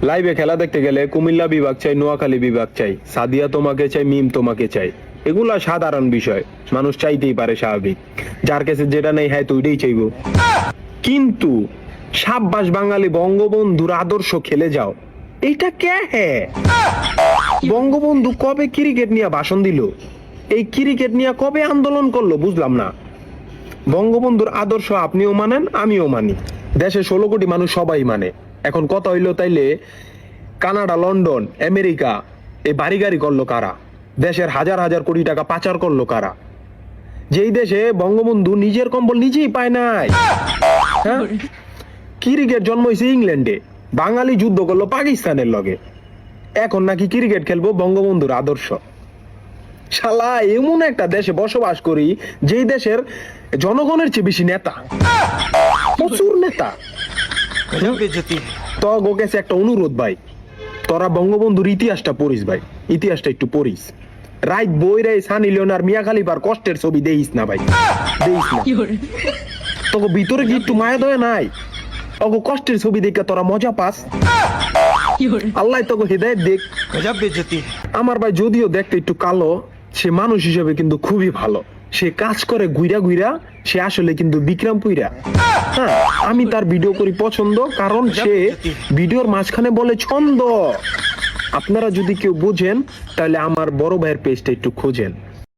লাইভে খেলা দেখতে গেলে কুমিল্লা বিভাগ চাই, নোয়াখালী বিভাগ চাই, সাদিয়া তোমাকে চাই, মিম তোমাকে চাই, এগুলা সাধারণ বিষয়, মানুষ চাইতেই পারে, স্বাভাবিক। যার কাছে যেটা নেই হ্যাঁ তো ওইটাই চাইবো। কিন্তু সাব্বাস বাঙালি বঙ্গবন্ধুর আদর্শ খেলে যাও, এইটা কে? হ্যাঁ, বঙ্গবন্ধু কবে ক্রিকেট নিয়ে ভাষণ দিল? এই ক্রিকেট নিয়ে কবে আন্দোলন করলো বুঝলাম না। বঙ্গবন্ধুর আদর্শ আপনিও মানেন, আমিও মানি, দেশে 16 কোটি মানুষ সবাই মানে। এখন কথা হইলো তাইলে কানাডা, লন্ডন, আমেরিকা এই বাড়ি গাড়ি করলো কারা? দেশের হাজার হাজার কোটি টাকা পাচার করলো কারা? যেই দেশে বঙ্গবন্ধু নিজের কম্বল নিজেই পায় নাই। হ্যাঁ, ক্রিকেট জন্ম হয়েছে ইংল্যান্ডে, বাঙালি যুদ্ধ করলো পাকিস্তানের লগে, এখন নাকি ক্রিকেট খেলবো বঙ্গবন্ধুর আদর্শ। শালা এমন একটা দেশে বসবাস করি যেই দেশের জনগণের চেয়ে বেশি নেতা, প্রচুর নেতা। তো গোকেছে একটা অনুরোধ ভাই, তোরা বঙ্গবন্ধুর ইতিহাসটা পড়িস ভাই, ইতিহাসটা একটু পড়িস। রাইট বই রে সানি লিওনার মিয়া খালিফার কষ্টের ছবি দেখিস না ভাই, দেখিস না। তোকে ভিতরে কি একটু মায়া দয়া নাই? ওগো কষ্টের ছবি দেখে তোরা মজা পাস? আল্লাহ তোকে হৃদয় দেখ। আমার ভাই যদিও দেখতে একটু কালো, সে মানুষ হিসেবে কিন্তু খুবই ভালো। সে কাজ করে গুইরা গুইরা, সে আসলে কিন্তু বিক্রম পুইরা। হ্যাঁ, আমি তার ভিডিও করি পছন্দ, কারণ সে ভিডিওর মাঝখানে বলে ছন্দ। আপনারা যদি কেউ বুঝেন তাহলে আমার বড় ভাইয়ের পেজটা একটু খোঁজেন।